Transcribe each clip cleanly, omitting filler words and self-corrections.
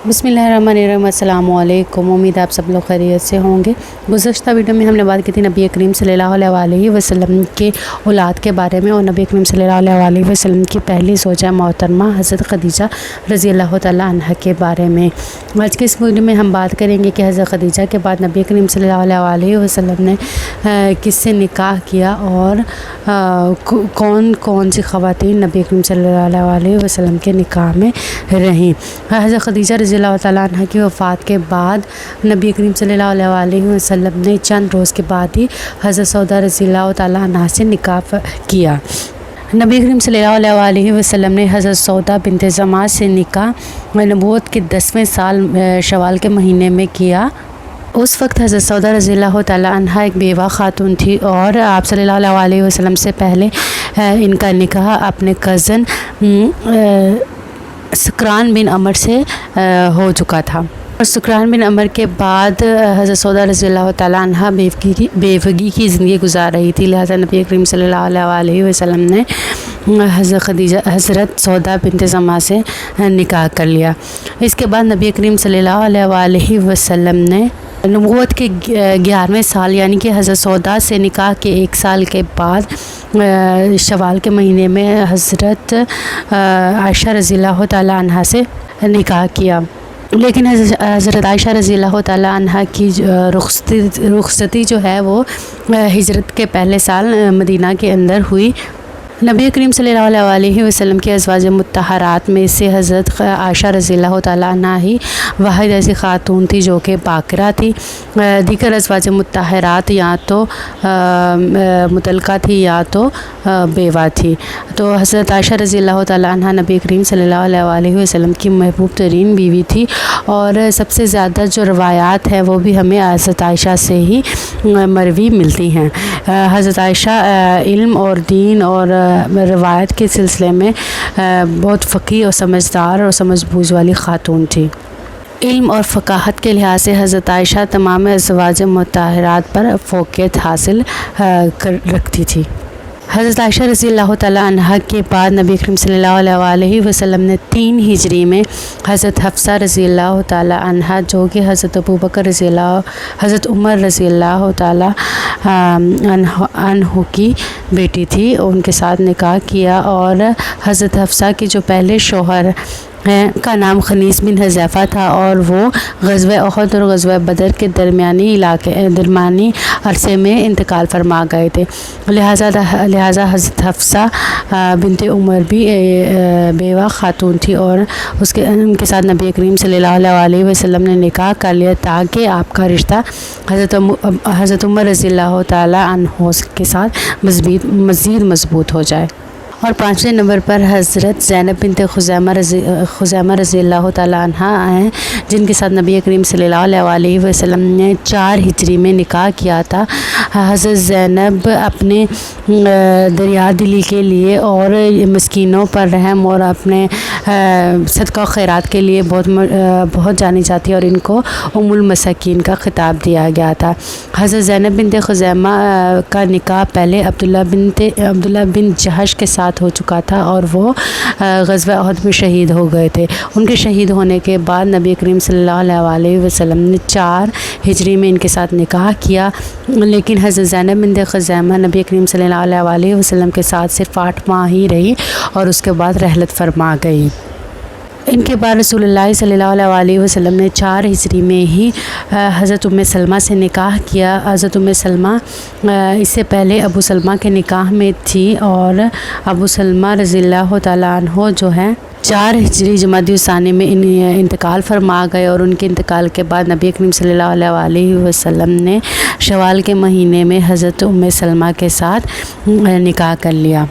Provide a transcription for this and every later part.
बिस्मिल्लाहिर्रहमानिर्रहीम। अस्सलाम वालेकुम। उम्मीद है आप सब लोग खैरियत से होंगे। गुज़श्ता वीडियो में हमने बात की थी नबी करीम सल्लल्लाहु अलैहि वसल्लम के औलाद के बारे में और नबी करीम सल्लल्लाहु अलैहि वसल्लम की पहली ज़ौजा मोहतरमा हज़रत खदीजा रज़ी अल्लाह तआला अन्हा के बारे में। आज के इस वीडियो में हम बात करेंगे कि हज़रत खदीजा के बाद नबी करीम सल्लल्लाहु अलैहि वसल्लम ने किससे निकाह किया और कौन कौन सी ख़वातीन नबी करीम सल्लल्लाहु अलैहि वसल्लम के निकाह में रहीं। हज़रत खदीजा रज़ी अल्लाह तआला अन्हा की वफ़ात के बाद नबी करीम सल्लल्लाहु अलैहि वसल्लम ने चंद रोज़ के बाद ही हज़रत सौदा रज़ी अल्लाह तआला अन्हा से निकाह किया। नबी करीम सल्लल्लाहु अलैहि वसल्लम ने हज़रत सौदा बिन्ते ज़मा से निकाह नबूवत के 10वें साल शवाल के महीने में किया। उस वक्त हज़रत सौदा रज़ी अल्लाह तआला अन्हा एक बेवा खातून थी और आप सल्लल्लाहु अलैहि वसल्लम से पहले इनका निकाह अपने कज़न सुकरान बिन अमर से हो चुका था और सुकरान बिन अमर के बाद हज़रत सौदा रज़ी अल्लाह तआला अन्हा बेवगी की ज़िंदगी गुजार रही थी। लिहाजा नबी करीम सल्लल्लाहु अलैहि वसल्लम ने हज़रत सौदा बिन्ते ज़मा से निकाह कर लिया। इसके बाद नबी करीम सल्लल्लाहु अलैहि वसल्लम ने नबूवत के 11वें साल यानी कि हज़रत सौदा से निकाह के 1 साल के बाद शवाल के महीने में हज़रत आयशा रज़ी अल्लाह तआला अन्हा से निकाह किया। लेकिन हज़रत आयशा रज़ी अल्लाह तआला अन्हा की रुख़सती जो है वो हिजरत के पहले साल मदीना के अंदर हुई। नबी करीम सल्लल्लाहु अलैहि वसल्लम के अज़वाज मुतहरात में से हज़रत आयशा रज़ी अल्लाह तआला अन्हा ही वाहिद ऐसी ख़ातून थी जो कि बाकरा थी। दीगर अज़वाज मुतहरात या तो मुतलका थी या तो बेवा थी। तो हज़रत आयशा रज़ी अल्लाह तआला अन्हा नबी करीम सल्लल्लाहु अलैहि वसल्लम की महबूब तरीन बीवी थी और सबसे ज़्यादा जो रवायात हैं वो भी हमें हज़रत आयशा से ही मरवी मिलती हैं। हज़रत आयशा इल्म और दीन और रवायत के सिलसिले में बहुत फ़क़ीह और समझदार और समझबूझ वाली ख़ातून थी। इल्म और फ़क़ाहत के लिहाज से हज़रत आयशा तमाम अज़वाज मुताहरात पर फ़ौक़ियत हासिल रखती थी। हज़रत आयशा रज़ी अल्लाह तआला अन्हा के बाद नबी करीम सल्लल्लाहु अलैहि वसल्लम ने 3 हिजरी में हज़रत हफ्सा रज़ी अल्लाह तआला अन्हा जो कि हज़रत हज़रत उमर रज़ी अल्लाह तआला अन्हु की बेटी थी उनके साथ निकाह किया और हज़रत हफ्सा के जो पहले शौहर का नाम खनीस बिन हज़ैफ़ा था और वो ग़ज़वा उहद और ग़ज़वा बदर के दरमियानी अरसे में इंतकाल फरमा गए थे। लिहाजा हज़रत हफ्सा बिन्ते उमर भी बेवा खातून थी और उनके साथ नबी करीम सल्लल्लाहु अलैहि वसल्लम ने निकाह कर लिया ताकि आपका रिश्ता हज़रत उमर रज़ी अल्लाह तआला अन्हु के साथ मज़ीद मज़बूत हो जाए। और 5वें नंबर पर हज़रत ज़ैनब बिन्ते खुज़ैमा रज़ी अल्लाह तआला अन्हा हैं जिनके साथ नबी करीम सल्लल्लाहु अलैहि वसल्लम ने 4 हिजरी में निकाह किया था। हज़रत ज़ैनब अपने दरिया दिली के लिए और मस्कीनों पर रहम और अपने सदका खैरात के लिए बहुत जानी जाती है और इनको उम्मुल मसाकीन का खिताब दिया गया था। हज़रत ज़ैनब बिन्ते खुज़ैमा का निकाह पहले अब्दुल्ला बिन जहश के साथ हो चुका था और वो ग़ज़वा उहद में शहीद हो गए थे। उनके शहीद होने के बाद नबी करीम सल्लल्लाहु अलैहि वसल्लम ने 4 हिजरी में इनके साथ निकाह किया। लेकिन हज़रत ज़ैनब बिन्ते खुज़ैमा नबी करीम सल्लल्लाहु अलैहि वसल्लम के साथ सिर्फ 8 माह ही रही और उसके बाद रहलत फरमा गई। इनके बाद रसूलुल्लाह सल्लल्लाहु अलैहि वसल्लम ने 4 हिजरी में ही हज़रत उम्मे सलमा से निकाह किया। हज़रत उम्मे सलमा इससे पहले अबू सलमा के निकाह में थी और अबू सलमा रज़ी अल्लाह तआला अन्हु जो हैं 4 हिजरी जमादी सानी में इंतकाल फरमा गए और उनके इंतकाल के बाद नबी करीम सल्लल्लाहु अलैहि वसल्लम ने शवाल के महीने में हज़रत उम्मे सलमा के साथ निकाह कर लिया।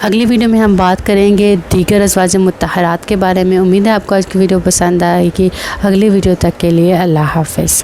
अगली वीडियो में हम बात करेंगे दीगर अज़वाज मुतहरात के बारे में। उम्मीद है आपको आज की वीडियो पसंद आएगी। अगली वीडियो तक के लिए अल्लाह हाफ़िज़।